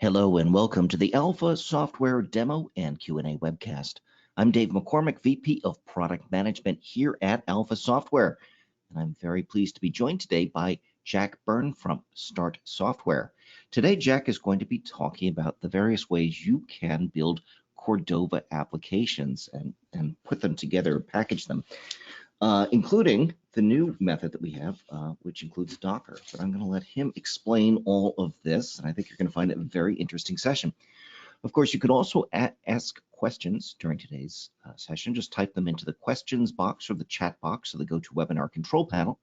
Hello and welcome to the Alpha Software Demo and Q&A webcast. I'm Dave McCormick, VP of Product Management here at Alpha Software, and I'm very pleased to be joined today by Jack Byrne from Start Software. Today, Jack is going to be talking about the various ways you can build Cordova applications and put them together, package them, including the new method that we have, which includes Docker. But I'm going to let him explain all of this, and I think you're going to find it a very interesting session. Of course, you could also ask questions during today's session. Just type them into the questions box or the chat box of the GoToWebinar control panel.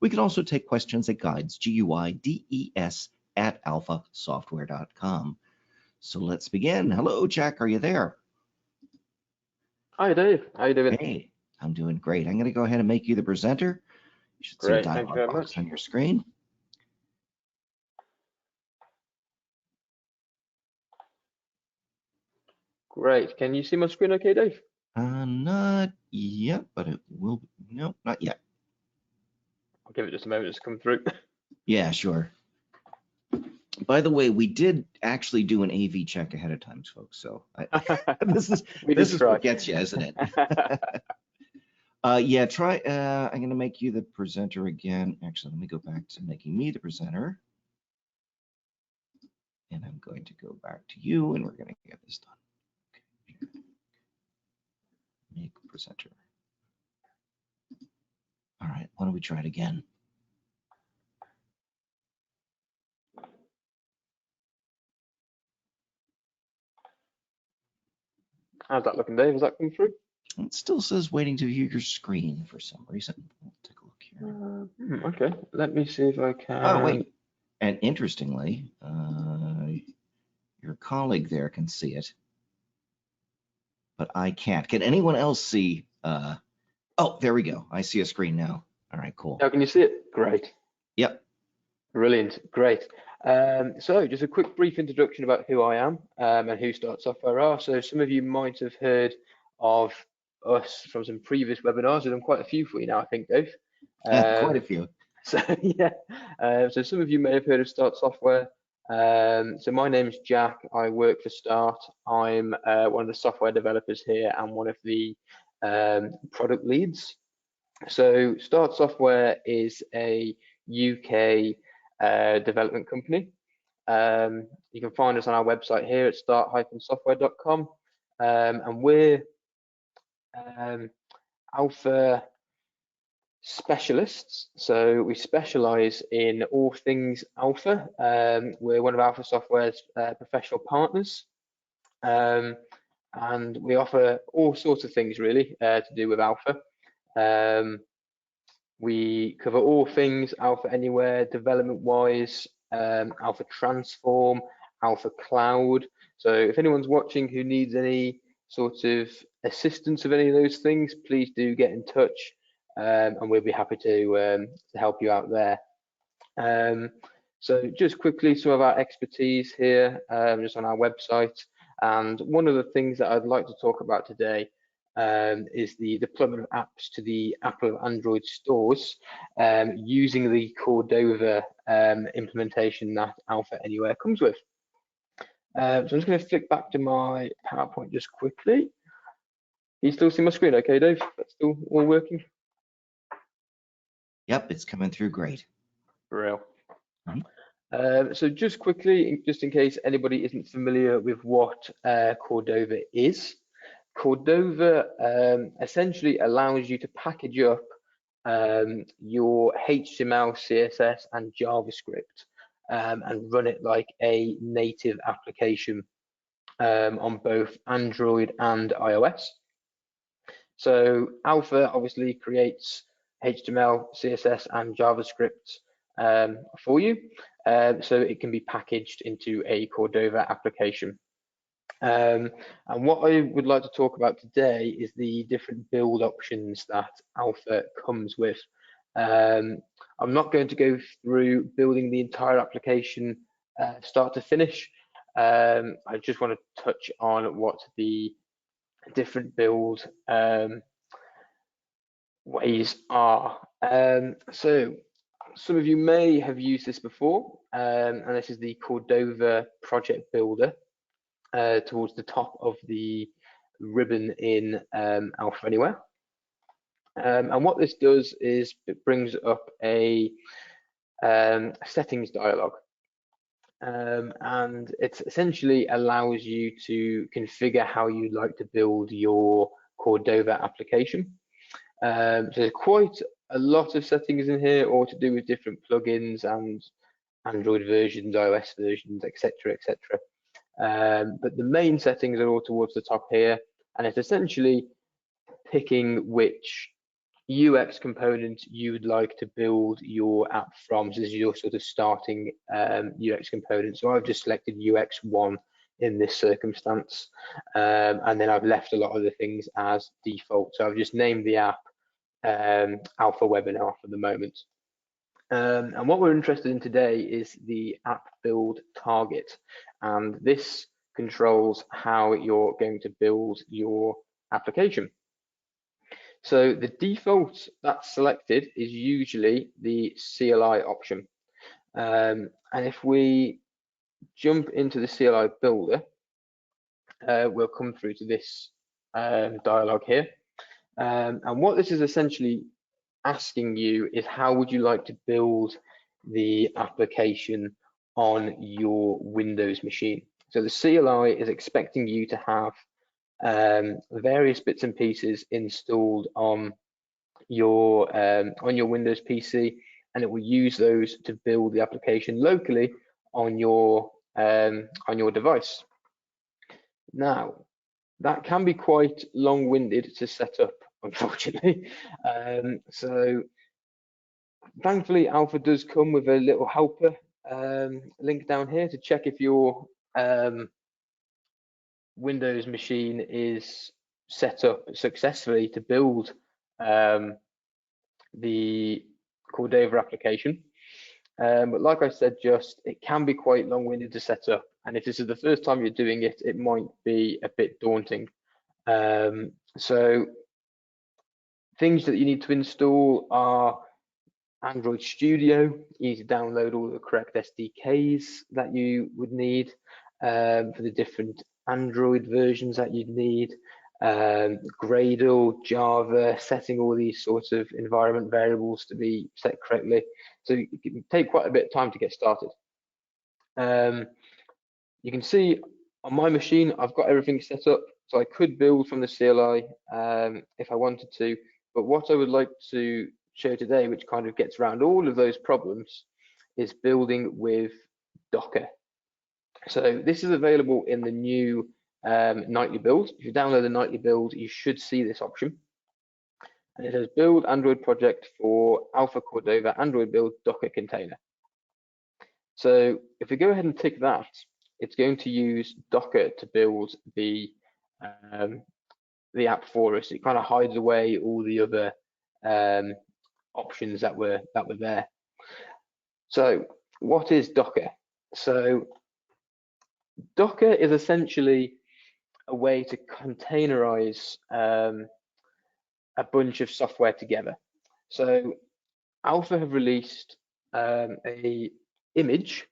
We can also take questions at guides, GUIDES, at alphasoftware.com. So let's begin. Hello, Jack. Are you there? Hi, Dave. How you doing? Hey, I'm doing great. I'm going to go ahead and make you the presenter. You should see a dialog box on your screen. Great. Can you see my screen okay, Dave? Not yet, but it will. No, not yet. I'll give it just a moment to come through. Yeah, sure. By the way, we did actually do an AV check ahead of time, folks. So this is what gets you, isn't it? Yeah, try. I'm going to make you the presenter again. Actually, let me go back to making me the presenter. And I'm going to go back to you, and we're going to get this done. Okay. Make presenter. All right, why don't we try it again? How's that looking, Dave? Has that come through? It still says waiting to view your screen for some reason. We'll take a look here. Okay, let me see if I can. Oh, wait. And interestingly, your colleague there can see it, but I can't. Can anyone else see? Oh, there we go. I see a screen now. All right, cool. Now, can you see it? Great. Yep. Brilliant. Great. So just a quick brief introduction about who I am and who Start Software are. So some of you might have heard of us from some previous webinars. We've done quite a few for you now, I think, Dave. Quite a few. So yeah, so some of you may have heard of Start Software. So my name's Jack. I work for Start. I'm one of the software developers here and one of the product leads. So Start Software is a UK development company. You can find us on our website here at start-software.com, and we're Alpha specialists. So we specialize in all things Alpha. We're one of Alpha Software's professional partners, and we offer all sorts of things really to do with Alpha. We cover all things Alpha Anywhere, development-wise, Alpha Transform, Alpha Cloud. So if anyone's watching who needs any sort of assistance of any of those things, please do get in touch, and we'll be happy to help you out there. So just quickly, some of our expertise here, just on our website. And one of the things that I'd like to talk about today is the deployment of apps to the Apple and Android stores using the Cordova implementation that Alpha Anywhere comes with. So I'm just going to flick back to my PowerPoint just quickly. You still see my screen okay, Dave? That's still all working? Yep, it's coming through great. Real. So just quickly, just in case anybody isn't familiar with what Cordova is, Cordova essentially allows you to package up your HTML, CSS, and JavaScript and run it like a native application on both Android and iOS. So Alpha obviously creates HTML, CSS, and JavaScript for you, so it can be packaged into a Cordova application. And what I would like to talk about today is the different build options that Alpha comes with. I'm not going to go through building the entire application start to finish. I just want to touch on what the different build ways are. So some of you may have used this before, and this is the Cordova project builder towards the top of the ribbon in Alpha Anywhere. And what this does is it brings up a settings dialog. And it essentially allows you to configure how you'd like to build your Cordova application. So there's quite a lot of settings in here, all to do with different plugins and Android versions, iOS versions, etc., etc. But the main settings are all towards the top here, and it's essentially picking which UX component you would like to build your app from. So this is your sort of starting UX component. So I've just selected UX1 in this circumstance, and then I've left a lot of the things as default. So I've just named the app Alpha Webinar for the moment. And what we're interested in today is the app build target, and this controls how you're going to build your application. So the default that's selected is usually the CLI option. And if we jump into the CLI builder, we'll come through to this dialog here. And what this is essentially asking you is how would you like to build the application on your Windows machine. So the CLI is expecting you to have various bits and pieces installed on your Windows PC, and it will use those to build the application locally on your device. Now, that can be quite long-winded to set up, unfortunately. So thankfully, Alpha does come with a little helper link down here to check if your Windows machine is set up successfully to build the Cordova application. But like I said, it can be quite long-winded to set up, and if this is the first time you're doing it, it might be a bit daunting. So things that you need to install are Android Studio. You need to download all the correct SDKs that you would need for the different Android versions that you'd need. Gradle, Java, setting all these sorts of environment variables to be set correctly. So it can take quite a bit of time to get started. You can see on my machine, I've got everything set up, so I could build from the CLI if I wanted to. But what I would like to show today, which kind of gets around all of those problems, is building with Docker. So this is available in the new nightly build. If you download the nightly build, you should see this option. And it says build Android project for Alpha Cordova Android build Docker container. So if we go ahead and tick that, it's going to use Docker to build the app for us. It kind of hides away all the other options that were there. So what is Docker? So Docker is essentially a way to containerize a bunch of software together. So Alpha have released a image.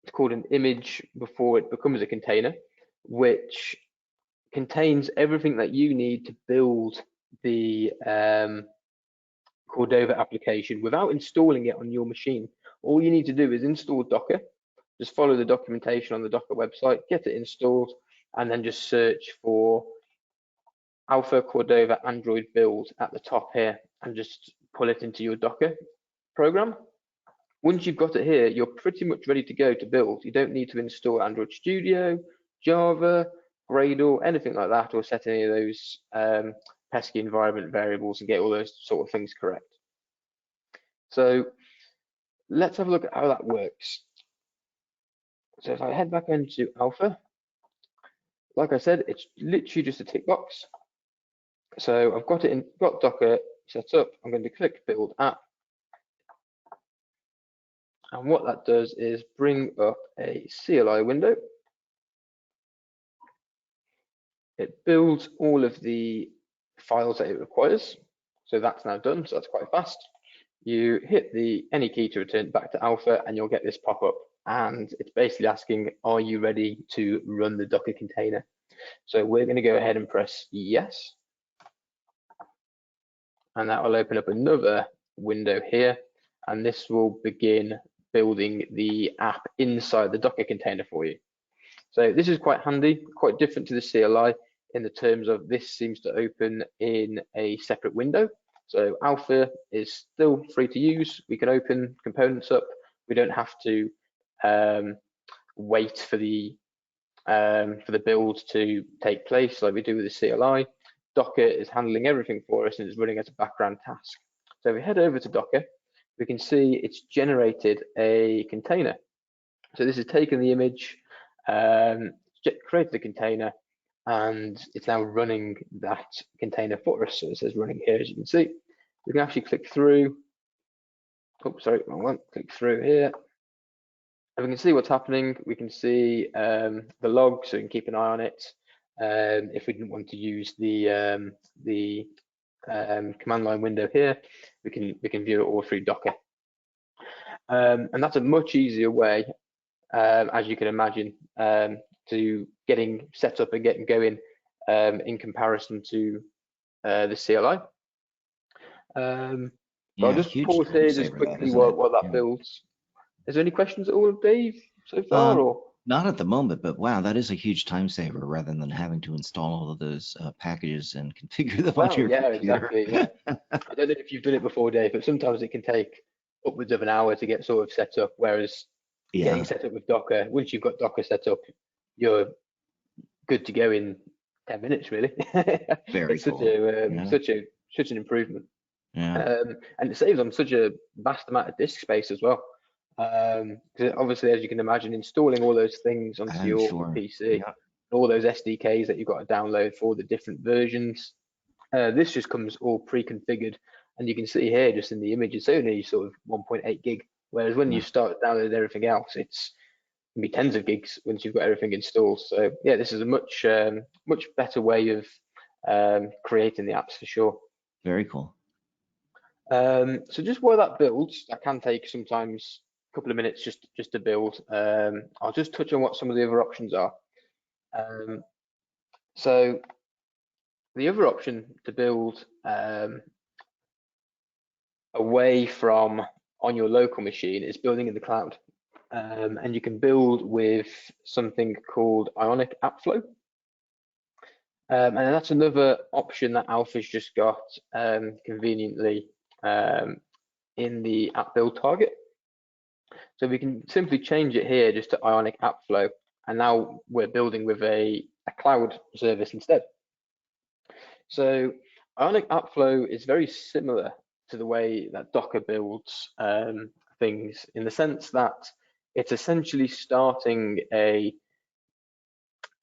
It's called an image before it becomes a container, which contains everything that you need to build the Cordova application without installing it on your machine. All you need to do is install Docker, just follow the documentation on the Docker website, get it installed, and then just search for Alpha Cordova Android build at the top here and just pull it into your Docker program. Once you've got it here, you're pretty much ready to go to build. You don't need to install Android Studio, Java, Gradle, anything like that, or set any of those pesky environment variables and get all those sort of things correct. So let's have a look at how that works. So if I head back into Alpha, like I said, it's literally just a tick box. So I've got Docker set up. I'm going to click Build App. And what that does is bring up a CLI window. It builds all of the files that it requires. So that's now done. So that's quite fast. you hit the any key to return back to alpha, and you'll get this pop up. And it's basically asking, are you ready to run the Docker container? So we're going to go ahead and press yes. And that will open up another window here. And this will begin building the app inside the Docker container for you. So this is quite handy, quite different to the CLI in the terms of this seems to open in a separate window. So alpha is still free to use. We can open components up. We don't have to wait for the build to take place like we do with the CLI. Docker is handling everything for us and it's running as a background task. So if we head over to Docker, we can see it's generated a container. So this has taken the image, created a container, and it's now running that container for us. So it says running here, as you can see. We can actually click through. Oh, sorry, wrong one. Click through here. And we can see what's happening. We can see the log, so we can keep an eye on it. If we didn't want to use the command line window here, we can view it all through Docker. And that's a much easier way, as you can imagine, to getting set up and getting going in comparison to the CLI. Yeah, I'll just pause here just quickly while that builds. Is there any questions at all, Dave, so far? Or not at the moment, but wow, that is a huge time saver rather than having to install all of those packages and configure them on your computer. Exactly. Yeah. I don't know if you've done it before, Dave, but sometimes it can take upwards of an hour to get sort of set up, whereas getting set up with Docker, once you've got Docker set up, you're good to go in 10 minutes, really. Very cool. Such an improvement. Yeah. And it saves on such a vast amount of disk space as well. Because obviously, as you can imagine, installing all those things onto your PC, all those SDKs that you've got to download for the different versions, this just comes all pre-configured, and you can see here just in the image, it's only sort of 1.8 gig. Whereas when you start downloading everything else, it can be tens of gigs once you've got everything installed. So yeah, this is a much better way of creating the apps for sure. Very cool. So just while that builds, that can take sometimes a couple of minutes just to build. I'll just touch on what some of the other options are. So the other option to build away from on your local machine is building in the cloud. And you can build with something called Ionic Appflow. And that's another option that Alpha's just got conveniently in the app build target. So we can simply change it here just to Ionic Appflow, and now we're building with a cloud service instead. So Ionic Appflow is very similar to the way that Docker builds things, in the sense that it's essentially starting a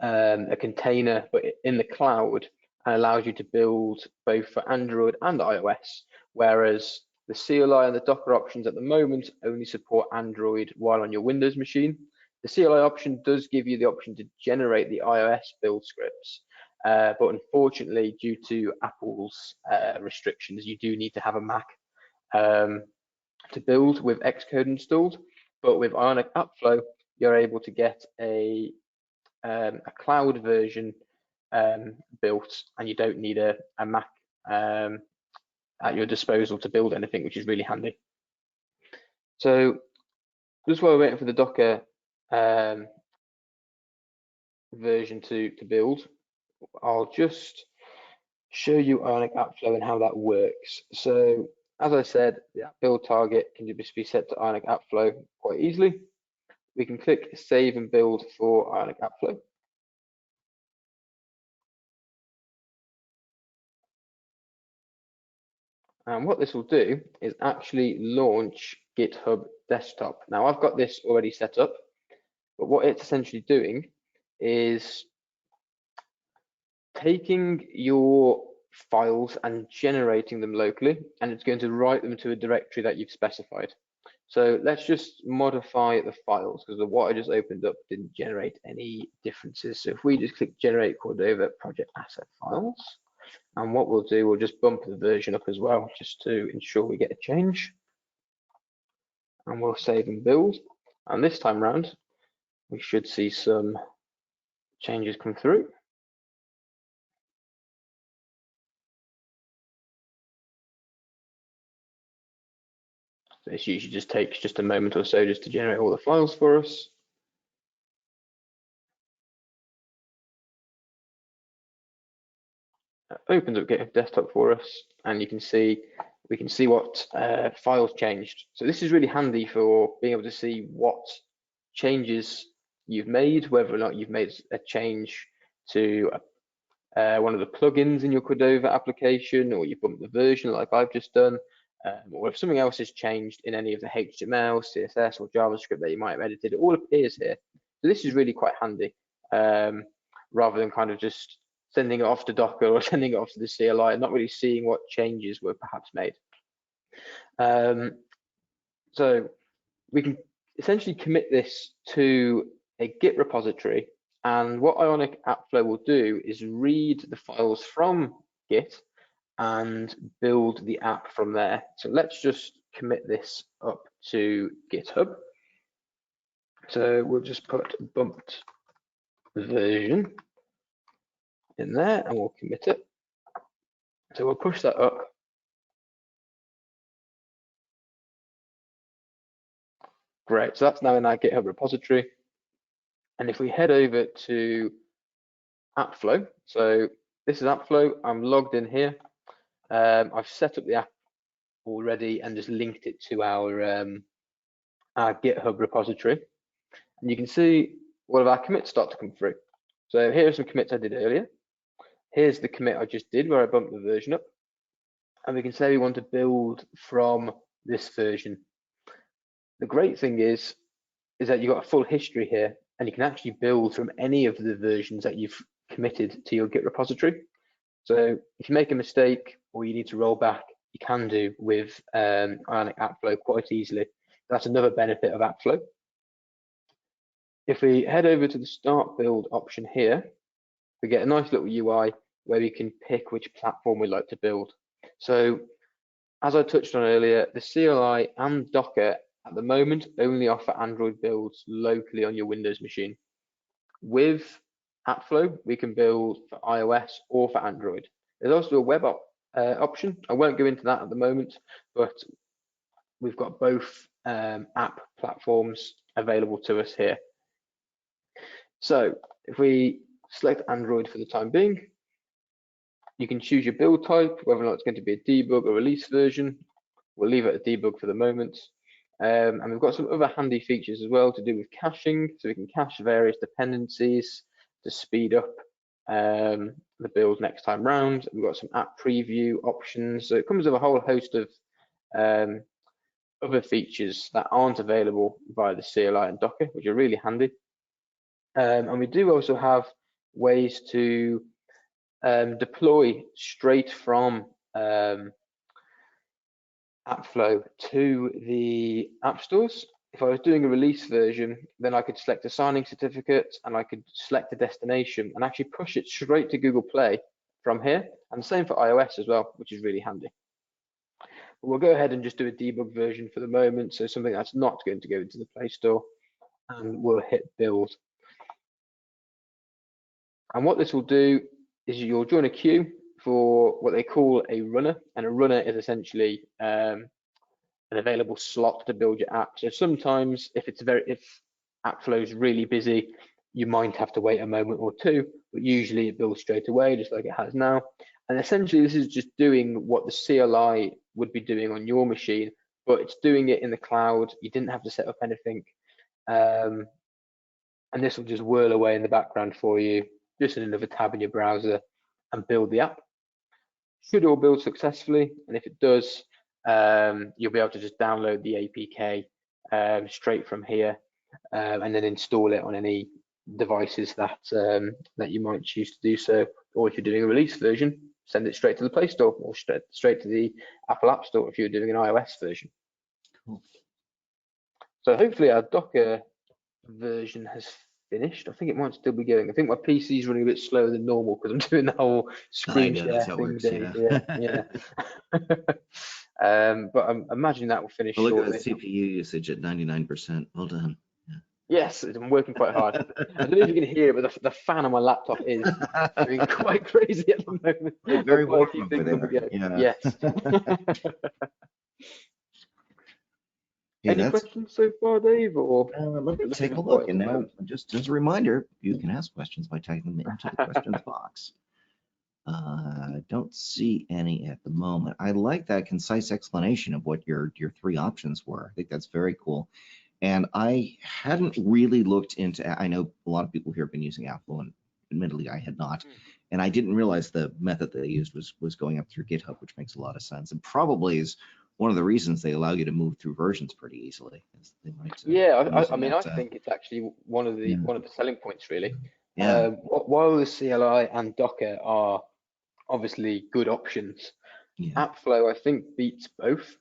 container but in the cloud, and allows you to build both for Android and iOS, whereas the CLI and the Docker options at the moment only support Android while on your Windows machine. The CLI option does give you the option to generate the iOS build scripts, but unfortunately, due to Apple's restrictions, you do need to have a Mac to build with Xcode installed. But with Ionic Appflow, you're able to get a cloud version built, and you don't need a Mac at your disposal to build anything, which is really handy. So just while we're waiting for the Docker version to build, I'll just show you Ionic Appflow and how that works. So as I said, the app build target can just be set to Ionic Appflow quite easily. We can click save and build for Ionic Appflow. And what this will do is actually launch GitHub Desktop. Now I've got this already set up, but what it's essentially doing is taking your files and generating them locally, and it's going to write them to a directory that you've specified. So let's just modify the files, because what I just opened up didn't generate any differences. So if we just click generate Cordova project asset files, and what we'll do, we'll just bump the version up as well, just to ensure we get a change. and we'll save and build. And this time round, we should see some changes come through. So this usually just takes just a moment or so just to generate all the files for us. It opens up GitHub Desktop for us, and we can see what files changed. So this is really handy for being able to see what changes you've made, whether or not you've made a change to one of the plugins in your Cordova application, or you bumped the version like I've just done, or if something else has changed in any of the HTML, CSS, or JavaScript that you might have edited, it all appears here. So this is really quite handy, rather than kind of just sending it off to Docker or sending it off to the CLI and not really seeing what changes were perhaps made. So we can essentially commit this to a Git repository, and what Ionic Appflow will do is read the files from Git and build the app from there. So let's just commit this up to GitHub. So we'll just put bumped version in there and we'll commit it. So we'll push that up. Great, so that's now in our GitHub repository. And if we head over to Appflow, so this is Appflow, I'm logged in here. I've set up the app already and just linked it to our GitHub repository. And you can see all of our commits start to come through. So here are some commits I did earlier. Here's the commit I just did where I bumped the version up. And we can say we want to build from this version. The great thing is that you've got a full history here, and you can actually build from any of the versions that you've committed to your Git repository. So if you make a mistake or you need to roll back, you can do with Ionic Appflow quite easily. That's another benefit of Appflow. If we head over to the Start Build option here, we get a nice little UI where we can pick which platform we'd like to build. So as I touched on earlier, the CLI and Docker at the moment only offer Android builds locally on your Windows machine. With Appflow, we can build for iOS or for Android. There's also a web option. I won't go into that at the moment, but we've got both app platforms available to us here. So if we select Android for the time being, you can choose your build type, whether or not it's going to be a debug or release version. We'll leave it at debug for the moment. And we've got some other handy features as well to do with caching, so we can cache various dependencies to speed up the build next time round. We've got some app preview options, so it comes with a whole host of other features that aren't available via the CLI and Docker, which are really handy. And we do also have ways to deploy straight from Appflow to the app stores. If I was doing a release version, then I could select a signing certificate and I could select a destination and actually push it straight to Google Play from here. And the same for iOS as well, which is really handy. But we'll go ahead and just do a debug version for the moment, so something that's not going to go into the Play Store, and we'll hit build. And what this will do is you'll join a queue for what they call a runner, and a runner is essentially an available slot to build your app. So sometimes if Appflow is really busy, you might have to wait a moment or two, but usually it builds straight away, just like it has now. And essentially this is just doing what the CLI would be doing on your machine, but it's doing it in the cloud. You didn't have to set up anything. And this will just whirl away in the background for you, just in another tab in your browser, and build the app. Should all build successfully, and if it does, you'll be able to just download the APK straight from here, and then install it on any devices that that you might choose to do so. Or if you're doing a release version, send it straight to the Play Store or straight to the Apple App Store if you're doing an iOS version. Cool. So hopefully our Docker version has finished. I think it might still be going. I think my PC is running a bit slower than normal because I'm doing the whole screen share thing. Works, yeah. But I'm imagining that will finish Well, look shortly. at the CPU usage at 99%. Well done. Yes, I'm working quite hard. I don't know if you can hear it, but the fan on my laptop is going quite crazy at the moment. It's very Quite a warm few over things on the there. go. Yeah. Yes. Hey, Any questions so far, Dave? Or let me looking take a at look. quiet at And the now, moment? just as a reminder, you can ask questions by typing them into the questions box. Don't see any at the moment. I like that concise explanation of what your three options were. I think that's very cool. And I hadn't really looked into, I know a lot of people here have been using Appflow, and admittedly I had not. And I didn't realize the method they used was going up through GitHub, which makes a lot of sense. And probably is one of the reasons they allow you to move through versions pretty easily. They might, Yeah, I using mean, that, I think it's actually one of the yeah. selling points, really. Yeah. While the CLI and Docker are obviously good options, Yeah. Appflow I think beats both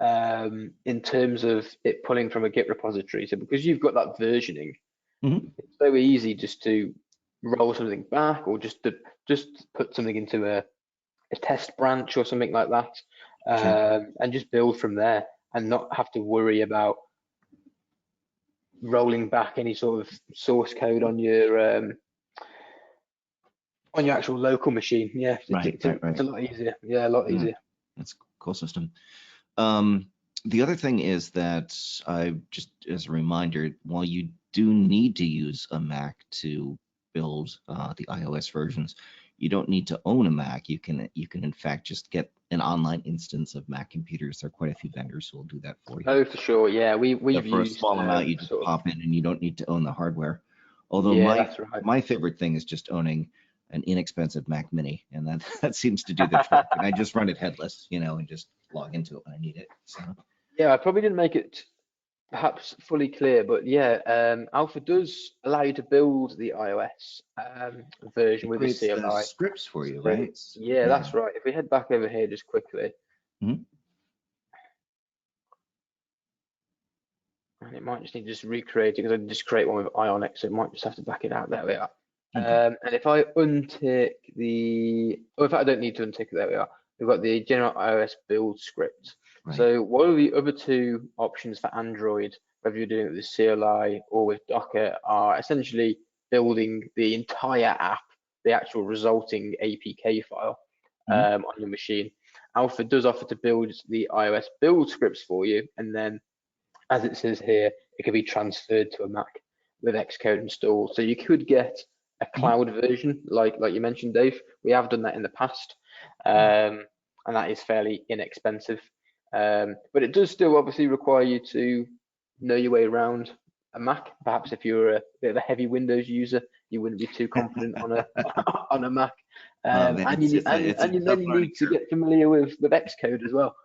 in terms of it pulling from a Git repository. So because you've got that versioning, it's so easy just to roll something back, or just put something into a test branch or something like that, and just build from there, and not have to worry about rolling back any sort of source code on your actual local machine. Yeah, it's a lot easier. Yeah, a lot easier. That's a cool system. The other thing is that just as a reminder, while you do need to use a Mac to build the iOS versions, you don't need to own a Mac. You can in fact just get an online instance of Mac computers. There are quite a few vendors who will do that for you. Oh, for sure. Yeah, we've for a used small amount, you just pop in, and you don't need to own the hardware. Although that's right. my favorite thing is just owning an inexpensive Mac Mini, and that seems to do the trick. And I just run it headless, and just log into it when I need it. So yeah, I probably didn't make it perhaps fully clear, but yeah, Alpha does allow you to build the iOS version with the CLI. The scripts for you, So, right? yeah, that's right. If we head back over here just quickly. And it might just need to just recreate it, because I just create one with Ionic, so it might just have to back it out. There we are. And if I untick in fact, I don't need to untick it. There we are. We've got the general iOS build script. Right. So what are the other two options for Android, whether you're doing it with the CLI or with Docker, are essentially building the entire app, the actual resulting APK file on your machine. Alpha does offer to build the iOS build scripts for you, and then, as it says here, it can be transferred to a Mac with Xcode installed. So you could get a cloud version, like you mentioned, Dave. We have done that in the past, and that is fairly inexpensive. But it does still obviously require you to know your way around a Mac. Perhaps if you're a bit of a heavy Windows user, you wouldn't be too confident on a on a Mac. And you need to get familiar with Xcode as well,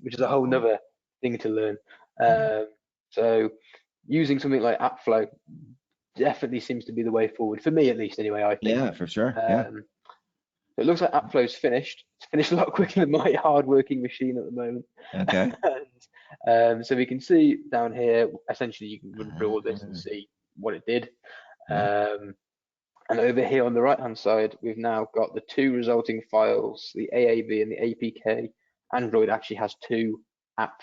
which is a whole nother thing to learn. So using something like Appflow definitely seems to be the way forward, for me at least, anyway. I think. Yeah, for sure. It looks like Appflow's finished. It's finished a lot quicker than my hard-working machine at the moment. Okay. So we can see down here, essentially, you can run through all this and see what it did. And over here on the right-hand side, we've now got the two resulting files, the AAB and the APK. Android actually has two app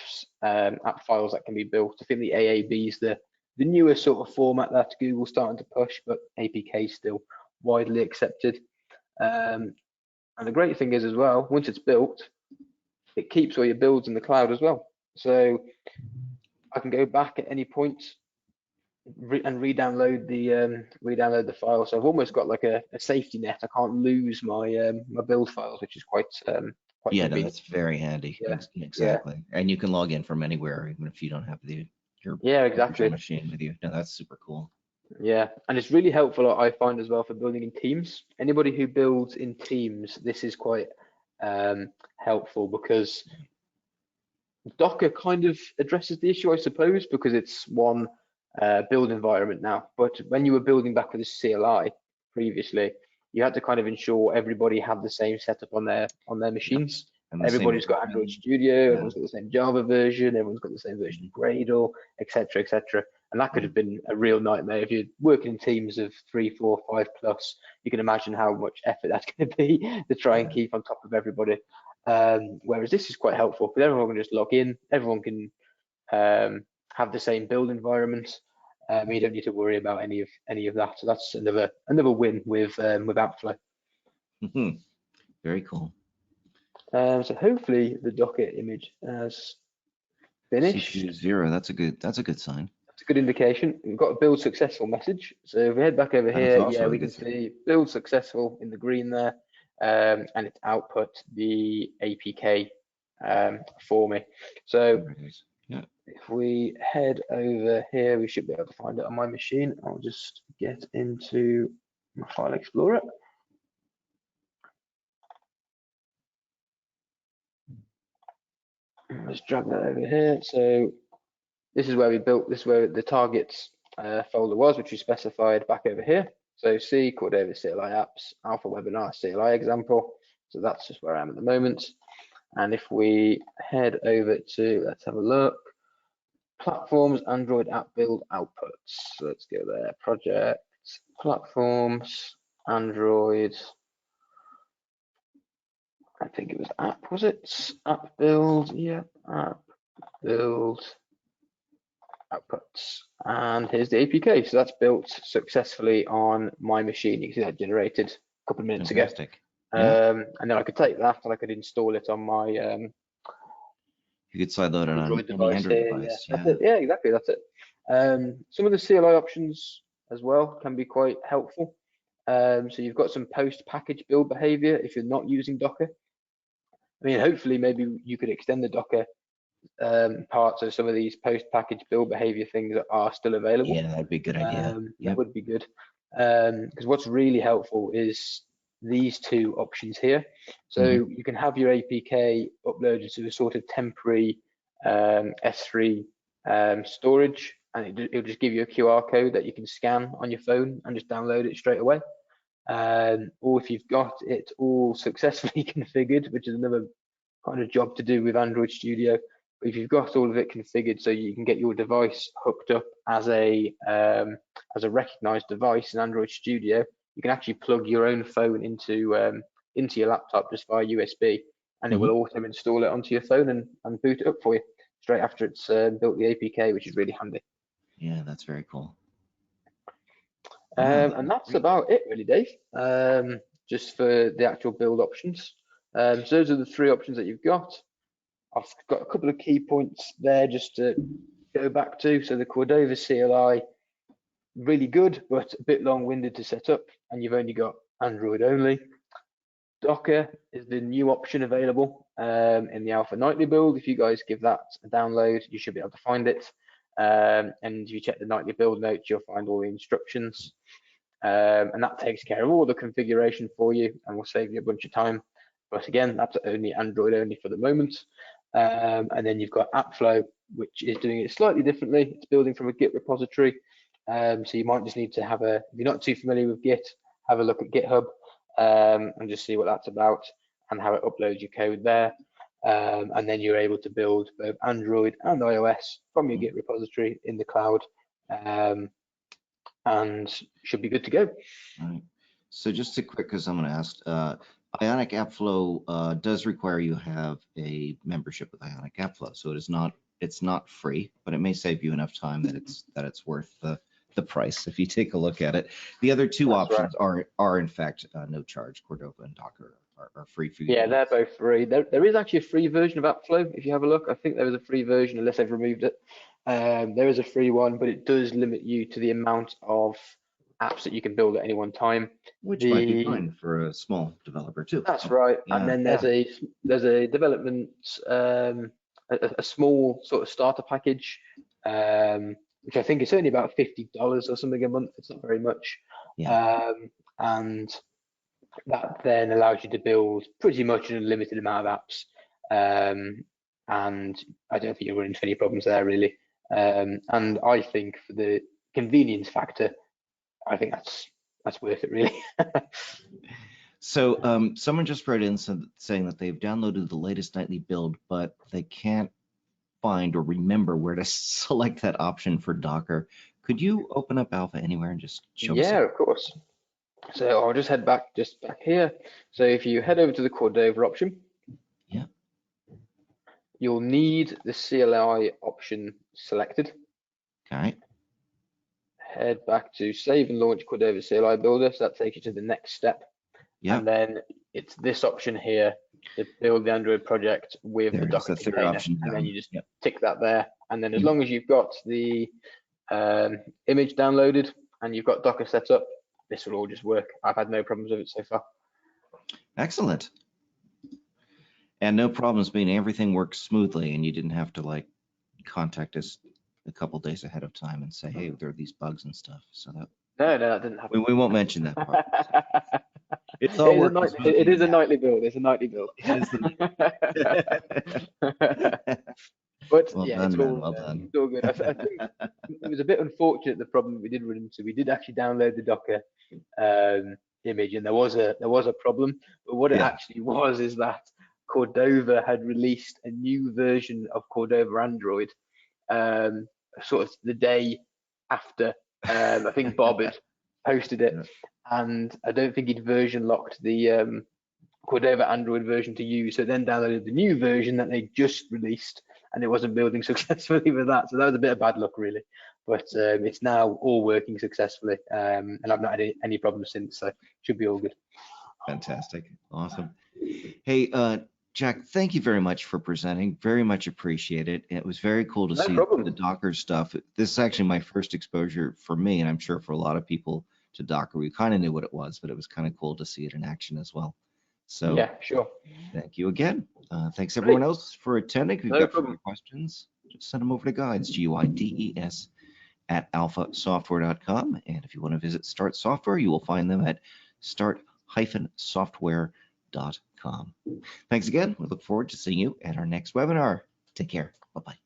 files that can be built. I think the AAB is the newer sort of format that Google's starting to push, but APK is still widely accepted. And the great thing is as well, once it's built, it keeps all your builds in the cloud as well. So I can go back at any point and re-download the file. So I've almost got like a safety net. I can't lose my my build files, which is quite yeah, convenient. no, that's very handy. Yeah. Exactly. Yeah. And you can log in from anywhere, even if you don't have your machine with you. No, that's super cool. Yeah, and it's really helpful, I find, as well, for building in teams. Anybody who builds in teams, this is quite helpful, because Docker kind of addresses the issue, I suppose, because it's one build environment now. But when you were building back with the CLI previously, you had to kind of ensure everybody had the same setup on their machines. Everybody's got Android Studio, everyone's got the same Java version, everyone's got the same version of Gradle, etc., etc. And that could have been a real nightmare. If you're working in teams of 3, 4, 5 plus, you can imagine how much effort that's going to be to try and keep on top of everybody. Whereas this is quite helpful because everyone can just log in, everyone can have the same build environment. You don't need to worry about any of that. So that's another win with Appflow. Very cool. So hopefully the Docker image has finished. CPU 0. That's a good sign. That's a good indication. We've got a build successful message. So if we head back over here, yeah, we can see build successful in the green there, and it's output the APK for me. So if we head over here, we should be able to find it on my machine. I'll just get into my file explorer. Let's drag that over here. So this is where we built, this is where the targets folder was, which we specified back over here. So C, Cordova CLI apps, Alpha Webinar CLI example. So that's just where I am at the moment. And if we head over to, let's have a look, platforms, Android app build outputs. So let's go there, project, platforms, Android. I think it was app, was it? App build, yeah, app build outputs. And here's the APK. So that's built successfully on my machine. You can see that generated a couple of minutes ago. And then I could take that and I could install it on my you could sideload it on Android any device Android here. device. Yeah. That's it. Yeah, exactly. That's it. Some of the CLI options as well can be quite helpful. So you've got some post-package build behavior if you're not using Docker. I mean, hopefully, maybe you could extend the Docker parts of some of these post-package build behavior things that are still available. Yeah, that'd be a good idea. That would be good. Because what's really helpful is these two options here. So you can have your APK uploaded to a sort of temporary S3 storage, and it'll just give you a QR code that you can scan on your phone and just download it straight away. Or if you've got it all successfully configured, which is another kind of job to do with Android Studio, but if you've got all of it configured so you can get your device hooked up as a recognized device in Android Studio, you can actually plug your own phone into your laptop just via USB, and it will auto install it onto your phone and boot it up for you straight after it's built the APK, which is really handy. Yeah, that's very cool. And that's about it really, Dave, just for the actual build options. So those are the three options that you've got. I've got a couple of key points there just to go back to. So the Cordova CLI, really good, but a bit long-winded to set up, and you've only got Android only. Docker is the new option available in the Alpha Nightly build. If you guys give that a download, you should be able to find it. And if you check the Nightly build notes, you'll find all the instructions. And that takes care of all the configuration for you and will save you a bunch of time. But again, that's only Android only for the moment. And then you've got Appflow, which is doing it slightly differently. It's building from a Git repository. So you might just need to have if you're not too familiar with Git, have a look at GitHub and just see what that's about and how it uploads your code there. And then you're able to build both Android and iOS from your Git repository in the cloud, and should be good to go. All right. So just a quick, because I'm going to ask, Ionic Appflow does require you have a membership with Ionic Appflow, so it's not free, but it may save you enough time that it's worth the price if you take a look at it. The other two options are in fact no charge. Cordova and Docker are free for you. Yeah, they're both free. There is actually a free version of Appflow if you have a look. I think there was a free version unless they've removed it. There is a free one, but it does limit you to the amount of apps that you can build at any one time, which might be fine for a small developer too. That's right. Yeah, and then there's a development a small sort of starter package, which I think is only about $50 or something a month. It's not very much. And that then allows you to build pretty much an unlimited amount of apps. And I don't think you'll run into any problems there really. And I think for the convenience factor, I think that's worth it really. So someone just wrote in saying that they've downloaded the latest nightly build, but they can't find or remember where to select that option for Docker. Could you open up Alpha Anywhere and just show us? Yeah, of course. So I'll just head back here. So if you head over to the Cordova option, You'll need the CLI option selected. Okay. Head back to save and launch Cordova CLI builder. So that takes you to the next step. Yeah. And then it's this option here to build the Android project with the Docker the third container. option And then down. you just Yep. tick that there. And then as Yep. long as you've got the image downloaded and you've got Docker set up, this will all just work. I've had no problems with it so far. Excellent. And no problems, meaning everything works smoothly and you didn't have to like contact us a couple days ahead of time and say, hey, there are these bugs and stuff. So that No, that didn't happen. we won't mention that part. It's all working smoothly. It is a nightly build. It's a nightly build. It is But well yeah, done, it's man. all, Well done. it's all good. I think it was a bit unfortunate, the problem we did run into. We did actually download the Docker image, and there was a problem. But what it actually was is that Cordova had released a new version of Cordova Android, sort of the day after. I think Bob had posted it, and I don't think he'd version locked the Cordova Android version to use. So then downloaded the new version that they just released, and it wasn't building successfully with that. So that was a bit of bad luck, really. But it's now all working successfully, and I've not had any problems since. So should be all good. Fantastic. Awesome. Hey, Jack, thank you very much for presenting. Very much appreciated. It was very cool to see the Docker stuff. This is actually my first exposure for me, and I'm sure for a lot of people, to Docker. We kind of knew what it was, but it was kind of cool to see it in action as well. So yeah, sure. Thank you again. Thanks everyone else for attending. If you've got further questions, just send them over to guides, GUIDES, at alphasoftware.com. And if you want to visit Start Software, you will find them at start-software.com. Thanks again. We look forward to seeing you at our next webinar. Take care. Bye-bye.